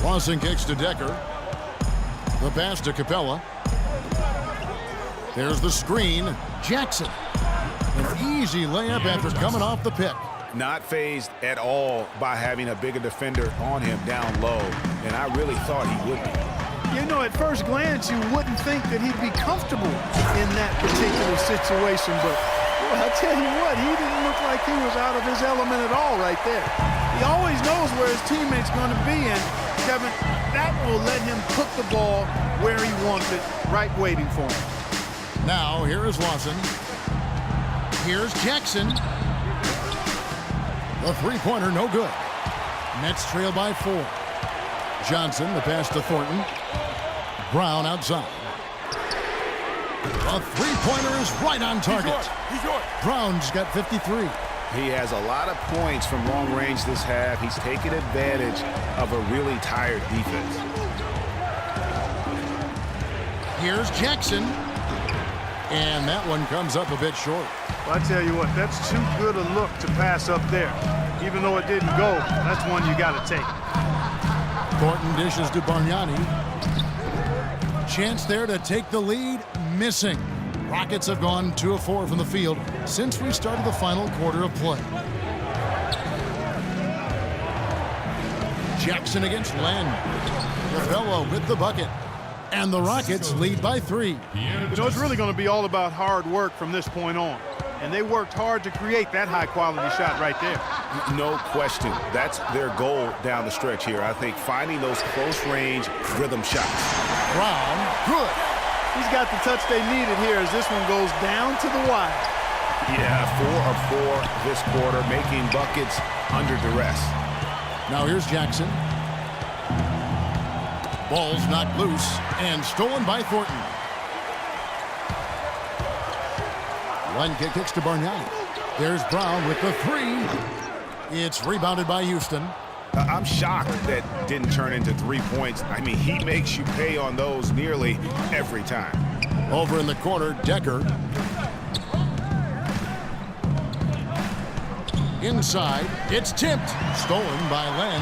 Crossing kicks to Decker. The pass to Capella. There's the screen. Jackson. An easy layup after coming off the pick. Not fazed at all by having a bigger defender on him down low, and I really thought he would be. You know, at first glance, you wouldn't think that he'd be comfortable in that particular situation, but well, I tell you what, he didn't look like he was out of his element at all right there. He always knows where his teammate's going to be, and Kevin, that will let him put the ball where he wants it, right waiting for him. Now, here is Lawson. Here's Jackson. The three-pointer, no good. Nets trail by 4. Johnson, the pass to Thornton. Brown outside. The three-pointer is right on target. He's yours. Brown's got 53. He has a lot of points from long range this half. He's taken advantage of a really tired defense. Here's Jackson. And that one comes up a bit short. Well, I tell you what, that's too good a look to pass up there. Even though it didn't go, that's one you got to take. Thornton dishes to Bargnani. Chance there to take the lead, missing. Rockets have gone 2 of 4 from the field since we started the final quarter of play. Jackson against Len. Capella with the bucket. And the Rockets lead by 3. You know, it's really going to be all about hard work from this point on. And they worked hard to create that high-quality shot right there. No question. That's their goal down the stretch here. I think finding those close-range rhythm shots. Brown, good. He's got the touch they needed here as this one goes down to the wire. Yeah, 4 of 4 this quarter, making buckets under duress. Now here's Jackson. Ball's knocked loose and stolen by Thornton. One kick kicks to Bargnani. There's Brown with the 3. It's rebounded by Houston. I'm shocked that didn't turn into 3 points. I mean, he makes you pay on those nearly every time. Over in the corner, Decker. Inside, it's tipped. Stolen by Len.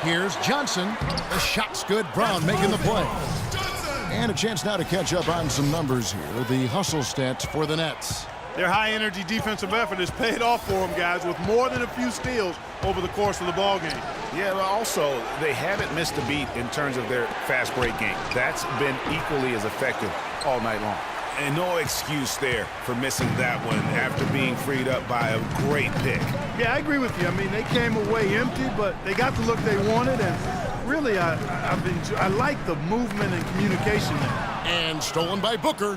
Here's Johnson. The shot's good. Brown making the play. And a chance now to catch up on some numbers here. The hustle stats for the Nets. Their high-energy defensive effort has paid off for them, guys, with more than a few steals over the course of the ball game. Yeah, but also, they haven't missed a beat in terms of their fast break game. That's been equally as effective all night long. And no excuse there for missing that one after being freed up by a great pick. Yeah, I agree with you. I mean, they came away empty, but they got the look they wanted, and really, I like the movement and communication there. And stolen by Booker.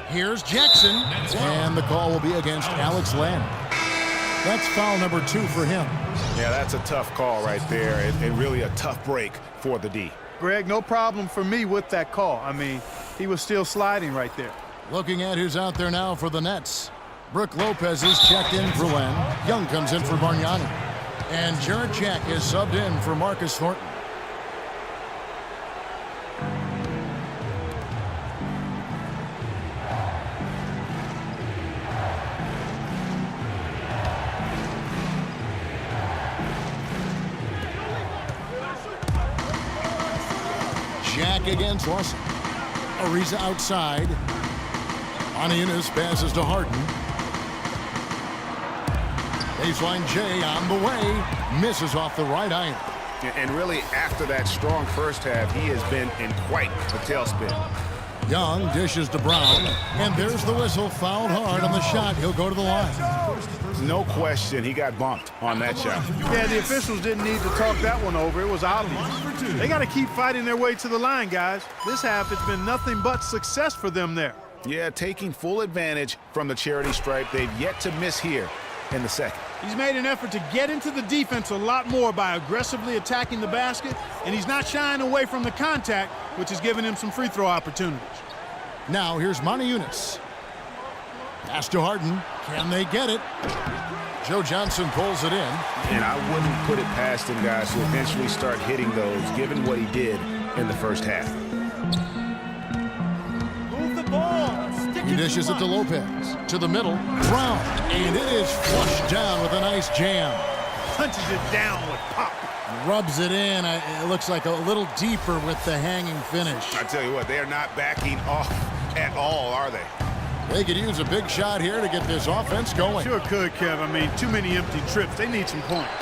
Here's Jackson, and the call will be against Alex Len. That's foul number 2 for him. Yeah, that's a tough call right there, and really a tough break for the D. Greg, no problem for me with that call. I mean, he was still sliding right there. Looking at who's out there now for the Nets. Brooke Lopez is checked in for Len. Young comes in for Bargnani. And Jarrett Jack is subbed in for Marcus Thornton. Jack against Lawson. Ariza outside. Aniunas passes to Harden. Baseline J on the way. Misses off the right iron. And really, after that strong first half, he has been in quite a tailspin. Young dishes to Brown. And there's the whistle. Fouled hard on the shot. He'll go to the line. No question, he got bumped on that shot. Yeah, the officials didn't need to talk that one over. It was obvious. They got to keep fighting their way to the line, guys. This half, it's been nothing but success for them there. Yeah, taking full advantage from the charity stripe. They've yet to miss here in the second. He's made an effort to get into the defense a lot more by aggressively attacking the basket, and he's not shying away from the contact, which has given him some free throw opportunities. Now here's Aniunas. Pass to Harden. Can they get it? Joe Johnson pulls it in. And I wouldn't put it past him, guys, to eventually start hitting those, given what he did in the first half. Move the ball. Stick He dishes it to Lopez. To the middle. Brown. And it is flushed down with a nice jam. Punches it down with pop. Rubs it in. It looks like a little deeper with the hanging finish. I tell you what, they are not backing off at all, are they? They could use a big shot here to get this offense going. Sure could, Kev. I mean, too many empty trips. They need some points.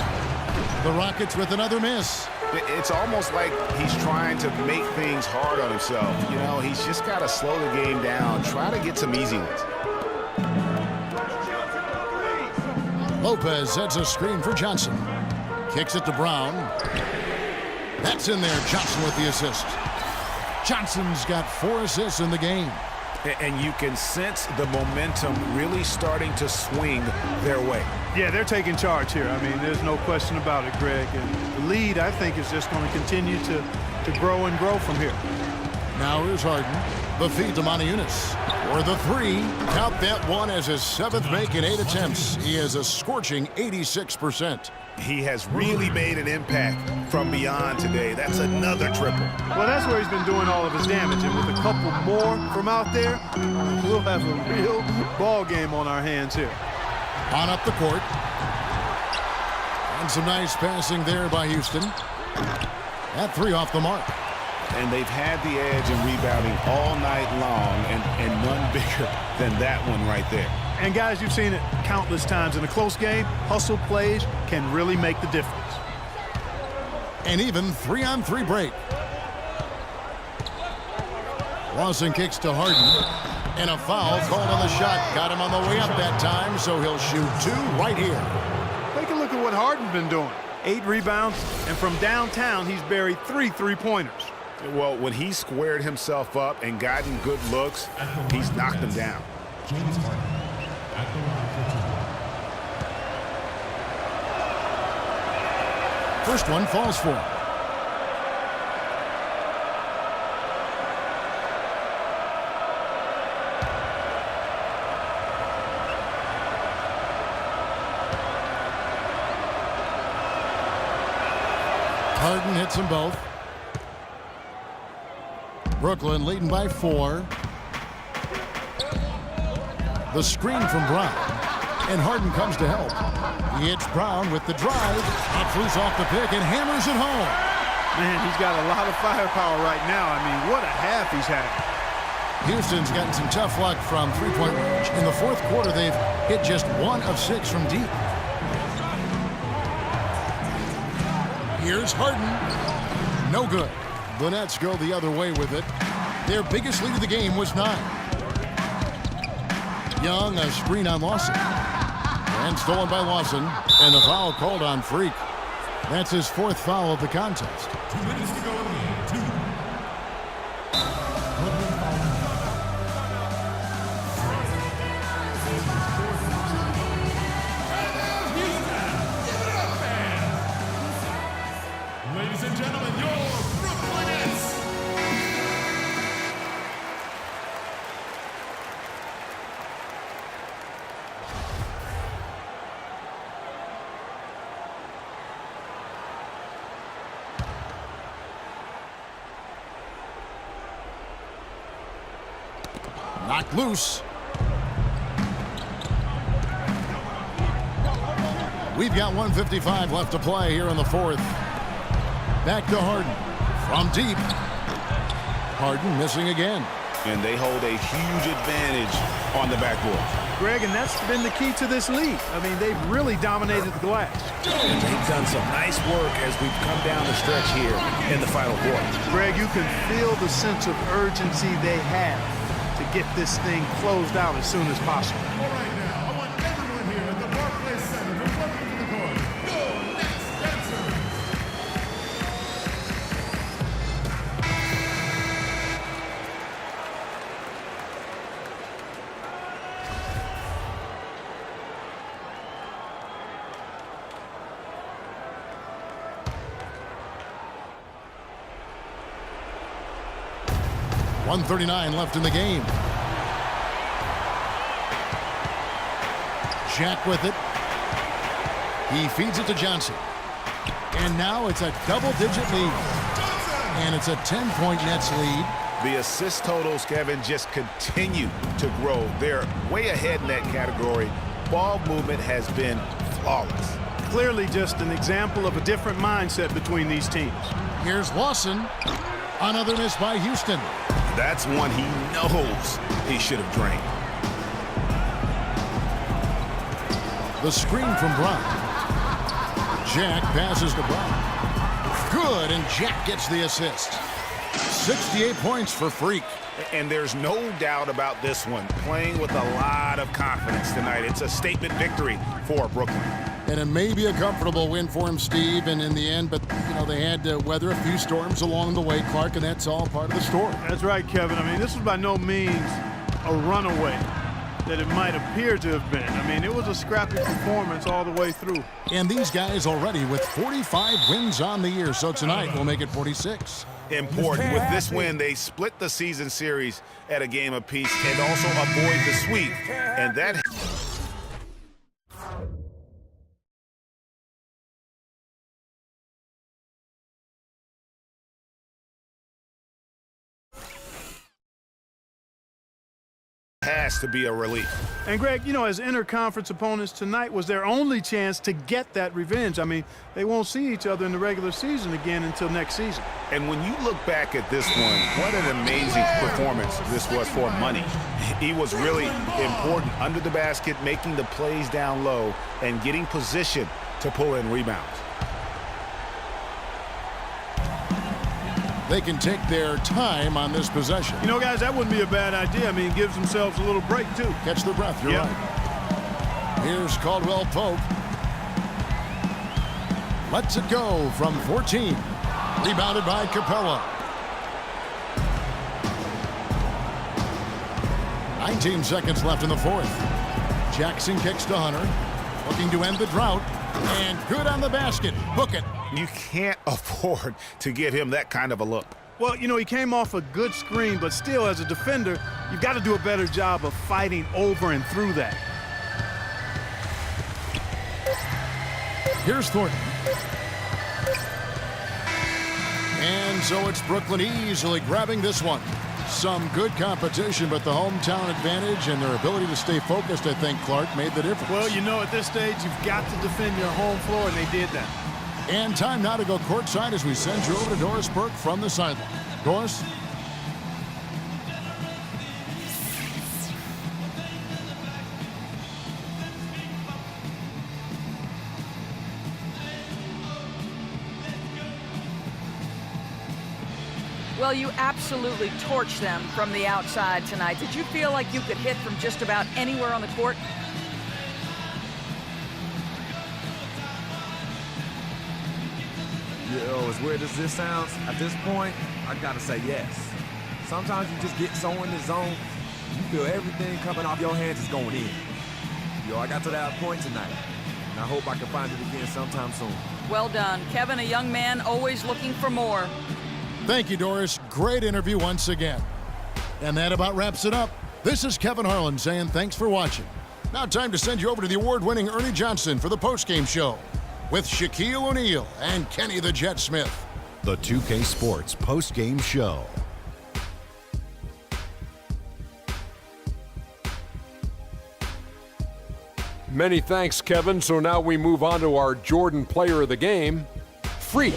The Rockets with another miss. It's almost like he's trying to make things hard on himself. You know, he's just got to slow the game down, try to get some easy ones. Lopez sets a screen for Johnson. Kicks it to Brown. That's in there. Johnson with the assist. Johnson's got 4 assists in the game. And you can sense the momentum really starting to swing their way. Yeah, they're taking charge here. I mean, there's no question about it, Greg. And the lead, I think, is just going to continue to grow and grow from here. Now here's Harden. The feed to Moniunas. For the 3. Count that one as his 7th make in 8 attempts. He has a scorching 86%. He has really made an impact from beyond today. That's another triple. Well, that's where he's been doing all of his damage. And with a couple more from out there, we'll have a real ball game on our hands here. On up the court. And some nice passing there by Houston. That 3 off the mark. And they've had the edge in rebounding all night long, and none bigger than that one right there. And, guys, you've seen it countless times. In a close game, hustle plays can really make the difference. And even 3-on-3 break. Lawson kicks to Harden. And a foul called on the shot. Got him on the way up that time, so he'll shoot 2 right here. Take a look at what Harden's been doing. 8 rebounds, and from downtown, he's buried 3 three-pointers. Well, when he squared himself up and gotten good looks, he's knocked them down. James Harden at the line for 2. First one falls for him. Harden hits them both. Brooklyn leading by 4. The screen from Brown. And Harden comes to help. He hits Brown with the drive. Pops loose off the pick and hammers it home. Man, he's got a lot of firepower right now. I mean, what a half he's had. Houston's gotten some tough luck from three-point range. In the 4th quarter, they've hit just 1 of 6 from deep. Here's Harden. No good. The Nets go the other way with it. Their biggest lead of the game was 9. Young, a screen on Lawson. And stolen by Lawson. And the foul called on Freak. That's his 4th foul of the contest. 2 minutes to go in the game. 2. Ladies and gentlemen, your Brooklyn Nets. Knocked loose. We've got 1:55 left to play here in the 4th. Back to Harden. From deep. Harden missing again. And they hold a huge advantage on the backboard. Greg, and that's been the key to this lead. I mean, they've really dominated the glass. And they've done some nice work as we've come down the stretch here in the final quarter. Greg, you can feel the sense of urgency they have to get this thing closed out as soon as possible. All right now, I want everyone here at the Barclays Center to welcome to the court. Go Nets dancers! .139 left in the game. Jack with it. He feeds it to Johnson. And now it's a double-digit lead. And it's a 10-point Nets lead. The assist totals, Kevin, just continue to grow. They're way ahead in that category. Ball movement has been flawless. Clearly just an example of a different mindset between these teams. Here's Lawson. Another miss by Houston. That's one he knows he should have drained. The screen from Brown. Jack passes to Brown. Good, and Jack gets the assist. 68 points for Freak. And there's no doubt about this one. Playing with a lot of confidence tonight. It's a statement victory for Brooklyn. And it may be a comfortable win for him, Steve, and in the end, but, you know, they had to weather a few storms along the way, Clark, and that's all part of the story. That's right, Kevin. I mean, this was by no means a runaway that it might appear to have been. I mean, it was a scrappy performance all the way through. And these guys already with 45 wins on the year, so tonight will make it 46. Important. With this win, they split the season series at a game apiece and also avoid the sweep. And that... has to be a relief. And Greg, you know, as interconference opponents, tonight was their only chance to get that revenge. I mean, they won't see each other in the regular season again until next season. And when you look back at this one, what an amazing performance this was for Money. He was really important under the basket, making the plays down low and getting position to pull in rebounds. They can take their time on this possession. You know, guys, that wouldn't be a bad idea. I mean, it gives themselves a little break, too. Catch the breath, you're right. Here's Caldwell Pope. Lets it go from 14. Rebounded by Capella. 19 seconds left in the fourth. Jackson kicks to Hunter. Looking to end the drought. And good on the basket. Book it. You can't afford to give him that kind of a look. Well, you know, he came off a good screen, but still, as a defender, you've got to do a better job of fighting over and through that. Here's Thornton. And so it's Brooklyn easily grabbing this one. Some good competition, but the hometown advantage and their ability to stay focused, I think, Clark, made the difference. Well, you know, at this stage, you've got to defend your home floor, and they did that. And time now to go courtside as we send you over to Doris Burke from the sideline. Doris? Well, you absolutely torched them from the outside tonight. Did you feel like you could hit from just about anywhere on the court? Yo, as weird as this sounds, at this point, I gotta say yes. Sometimes you just get so in the zone, you feel everything coming off your hands is going in. Yo, I got to that point tonight, and I hope I can find it again sometime soon. Well done. Kevin, a young man, always looking for more. Thank you, Doris. Great interview once again. And that about wraps it up. This is Kevin Harlan saying thanks for watching. Now time to send you over to the award-winning Ernie Johnson for the postgame show with Shaquille O'Neal and Kenny the Jet Smith. The 2K Sports postgame show. Many thanks, Kevin. So now we move on to our Jordan player of the game, Freak.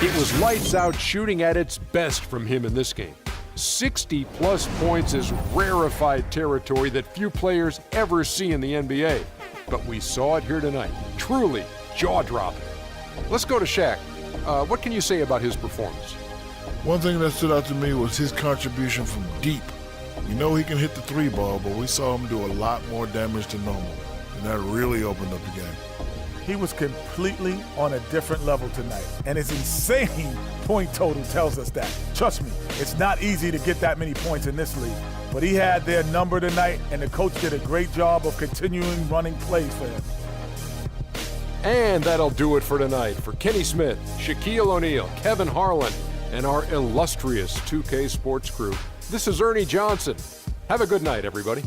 It was lights out shooting at its best from him in this game. 60-plus points is rarefied territory that few players ever see in the NBA. But we saw it here tonight. Truly jaw-dropping. Let's go to Shaq. What can you say about his performance? One thing that stood out to me was his contribution from deep. You know he can hit the three ball, but we saw him do a lot more damage than normal. And that really opened up the game. He was completely on a different level tonight. And his insane point total tells us that. Trust me, it's not easy to get that many points in this league. But he had their number tonight, and the coach did a great job of continuing running plays for him. And that'll do it for tonight. For Kenny Smith, Shaquille O'Neal, Kevin Harlan, and our illustrious 2K Sports crew, this is Ernie Johnson. Have a good night, everybody.